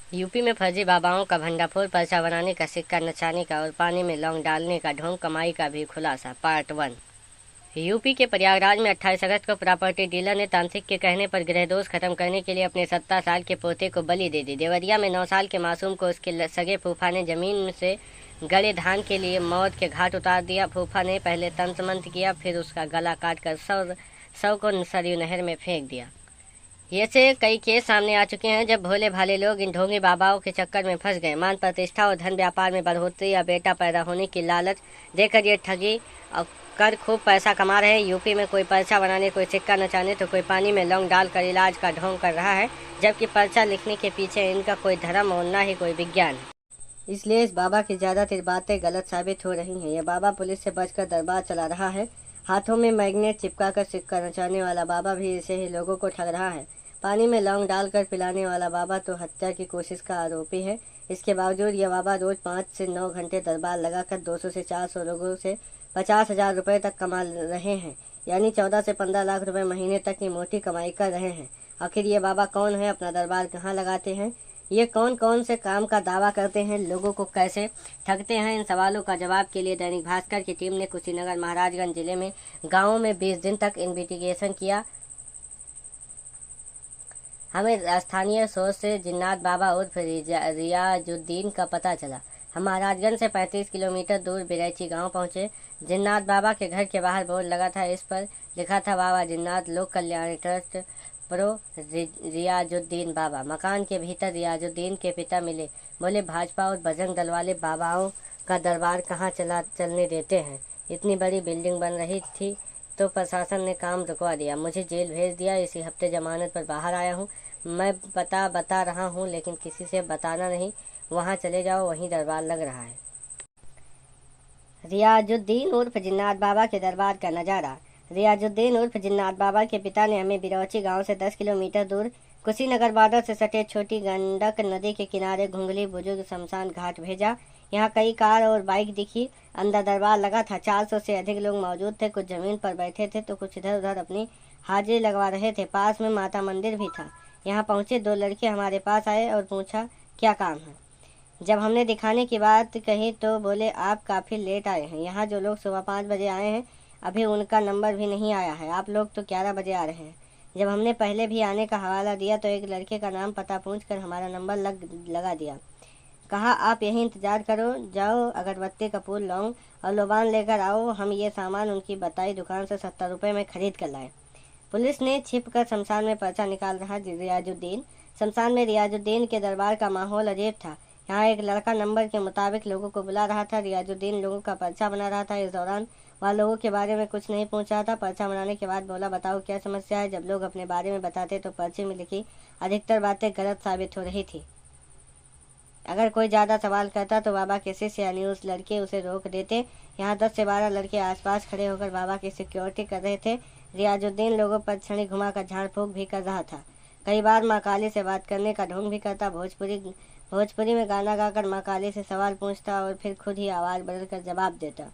UP में फर्जी बाबाओं का भंडाफोड़, पर्चा बनाने का, सिक्का नचाने का और पानी में लौंग डालने का ढोंग, कमाई का भी खुलासा। पार्ट 1। यूपी के प्रयागराज में 28 अगस्त को प्रॉपर्टी डीलर ने तांत्रिक के कहने पर गृहदोष खत्म करने के लिए अपने 17 साल के पोते को बलि दे दी। देवरिया में 9 साल के मासूम को उसके सगे फूफा ने जमीन से गड़े धान के लिए मौत के घाट उतार दिया। फूफा ने पहले तंत्र मंत्र किया, फिर उसका गला काट कर शव को सरयू नहर में फेंक दिया। ऐसे कई केस सामने आ चुके हैं जब भोले भाले लोग इन ढोंगी बाबाओं के चक्कर में फंस गए। मान प्रतिष्ठा और धन व्यापार में बढ़ोतरी या बेटा पैदा होने की लालच देकर ये ठगी और कर खूब पैसा कमा रहे हैं। यूपी में कोई पर्चा बनाने, कोई सिक्का नचाने तो कोई पानी में लौंग डालकर इलाज का ढोंग कर रहा है, जबकि पर्चा लिखने के पीछे इनका कोई धर्म और न ही कोई विज्ञान है। इसलिए इस बाबा की ज़्यादातर बातें गलत साबित हो रही हैं। यह बाबा पुलिस से बचकर दरबार चला रहा है। हाथों में मैग्नेट चिपकाकर सिक्का नचाने वाला बाबा भी इसे ही लोगों को ठग रहा है। पानी में लौंग डालकर पिलाने वाला बाबा तो हत्या की कोशिश का आरोपी है। इसके बावजूद यह बाबा रोज 5 से 9 घंटे दरबार लगाकर 200 से 400 लोगों से 50,000 रुपये तक कमा रहे हैं, यानी 14 से 15 लाख रुपए महीने तक की मोटी कमाई कर रहे हैं। आखिर ये बाबा कौन है, अपना दरबार कहाँ लगाते हैं, ये कौन कौन से काम का दावा करते हैं, लोगों को कैसे ठगते हैं? इन सवालों का जवाब के लिए दैनिक भास्कर की टीम ने कुशीनगर महाराजगंज जिले में गाँवों में 20 दिन तक इन्वेस्टिगेशन किया। हमें स्थानीय सोर्स से जिन्नात बाबा उर्फ रियाजुद्दीन का पता चला। हम महाराजगंज से 35 किलोमीटर दूर बिरैची गांव पहुंचे। जिन्नात बाबा के घर के बाहर बोर्ड लगा था। इस पर लिखा था बाबा जिन्नात लोक कल्याण ट्रस्ट प्रो रियाजुद्दीन बाबा। मकान के भीतर रियाजुद्दीन के पिता मिले, बोले भाजपा और बजरंग दल वाले बाबाओं का दरबार कहाँ चलने देते हैं। इतनी बड़ी बिल्डिंग बन रही थी तो प्रशासन ने काम रुकवा दिया, मुझे जेल भेज दिया। इसी हफ्ते जमानत पर बाहर आया हूँ। मैं बता रहा हूँ लेकिन किसी से बताना नहीं। वहाँ चले जाओ, वहीं दरबार लग रहा है। रियाजुद्दीन उर्फ जिन्नात बाबा के दरबार का नज़ारा। रियाजुद्दीन उर्फ जिन्नात बाबा के पिता ने हमें बिरौची गांव से 10 किलोमीटर दूर कुशीनगर बॉर्डर से सटे छोटी गंडक नदी के किनारे घुंगली बुजुर्ग शमशान घाट भेजा। यहाँ कई कार और बाइक दिखी। अंदर दरबार लगा था। 400 से अधिक लोग मौजूद थे। कुछ जमीन पर बैठे थे तो कुछ इधर उधर अपनी हाजिरी लगवा रहे थे। पास में माता मंदिर भी था। यहाँ पहुँचे 2 लड़के हमारे पास आए और पूछा क्या काम है। जब हमने दिखाने की बात कही तो बोले आप काफ़ी लेट आए हैं। यहाँ जो लोग सुबह 5 बजे आए हैं अभी उनका नंबर भी नहीं आया है। आप लोग तो 11 बजे आ रहे हैं। जब हमने पहले भी आने का हवाला दिया तो एक लड़के का नाम पता पूछकर हमारा नंबर लगा दिया। कहा आप यहीं इंतज़ार करो, जाओ अगरबत्ती कपूर लौंग और लोबान लेकर आओ। हम ये सामान उनकी बताई दुकान से 70 रुपये में खरीद कर लाए। पुलिस ने छिप कर शमशान में पर्चा निकाल रहा रियाजुद्दीन। शमशान में रियाजुद्दीन के दरबार का माहौल अजीब था। यहाँ एक लड़का नंबर के मुताबिक लोगों को बुला रहा था। रियाजुद्दीन लोगों का पर्चा बना रहा था। इस दौरान वह लोगों के बारे में कुछ नहीं पूछ रहा था। पर्चा बनाने के बाद बोला बताओ क्या समस्या है। जब लोग अपने बारे में बताते तो पर्चे में लिखी अधिकतर बातें गलत साबित हो रही थी। अगर कोई ज़्यादा सवाल करता तो बाबा के शिष्य यानी उस लड़के उसे रोक देते। यहाँ 10 से 12 लड़के आसपास खड़े होकर बाबा की सिक्योरिटी कर रहे थे। रियाजुद्दीन लोगों पर छड़ी घुमाकर झाड़ फूंक भी कर रहा था। कई बार माँ काली से बात करने का ढोंग भी करता। भोजपुरी में गाना गाकर माँ काली से सवाल पूछता और फिर खुद ही आवाज़ बदलकर जवाब देता।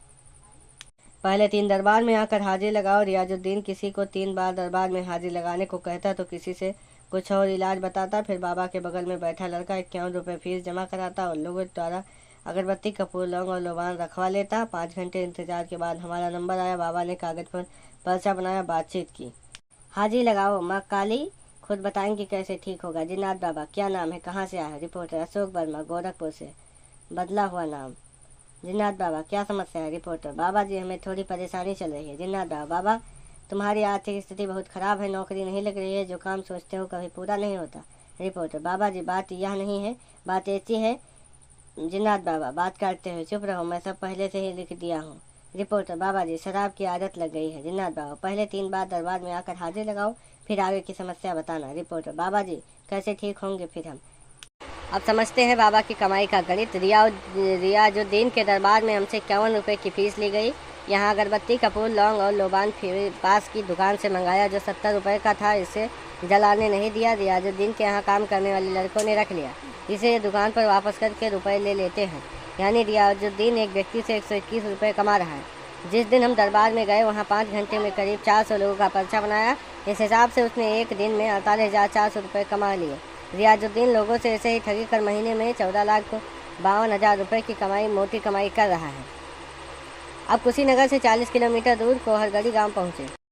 पहले 3 दरबार में आकर हाजिरी लगाओ। रियाजुद्दीन किसी को 3 बार दरबार में हाजिरी लगाने को कहता तो किसी से कुछ और इलाज बताता। फिर बाबा के बगल में बैठा लड़का 51 रुपये फीस जमा कराता और लोगों द्वारा अगरबत्ती कपूर लौंग और लोबान रखवा लेता। 5 घंटे इंतजार के बाद हमारा नंबर आया। बाबा ने कागज पर पर्चा बनाया, बातचीत की। हाजिरी लगाओ, माँ काली खुद बताएंगी कैसे ठीक होगा। जिन्नात बाबा क्या नाम है, कहाँ से आया? रिपोर्टर अशोक वर्मा, गोरखपुर से, बदला हुआ नाम। जिन्नात बाबा क्या समस्या है? रिपोर्टर बाबा जी हमें थोड़ी परेशानी चल रही है। जिन्नात बाबा तुम्हारी आर्थिक स्थिति बहुत खराब है, नौकरी नहीं लग रही है, जो काम सोचते हो कभी पूरा नहीं होता। रिपोर्टर बाबा जी बात यह नहीं है, बात ऐसी है। जिन्नात बाबा बात काटते हुए चुप रहो, मैं सब पहले से ही लिख दिया हूँ। रिपोर्टर बाबा जी शराब की आदत लग गई है। जिन्नात बाबा पहले 3 बार दरबार में आकर हाजिरी लगाओ, फिर आगे की समस्या बताना। रिपोर्टर बाबा जी कैसे ठीक होंगे फिर हम? अब समझते हैं बाबा की कमाई का गणित। रियाजुद्दीन के दरबार में हमसे 51 रुपये की फ़ीस ली गई। यहाँ अगरबत्ती कपूर लौंग और लोबान पास की दुकान से मंगाया जो 70 रुपये का था। इसे जलाने नहीं दिया। रियाजुद्दीन के यहाँ काम करने वाले लड़कों ने रख लिया। इसे दुकान पर वापस करके रुपए ले लेते हैं। यानी रियाजुद्दीन एक व्यक्ति से 121 रुपये कमा रहा है। जिस दिन हम दरबार में गए वहाँ 5 घंटे में करीब 400 लोगों का पर्चा बनाया। इस हिसाब से उसने एक दिन में 48,400 रुपये कमा लिए। रियाजुद्दीन लोगों से ऐसे ही ठगी कर महीने में 14,52,000 रुपये की मोटी कमाई कर रहा है। अब कुशीनगर से 40 किलोमीटर दूर कोहरगढ़ी गांव पहुंचे।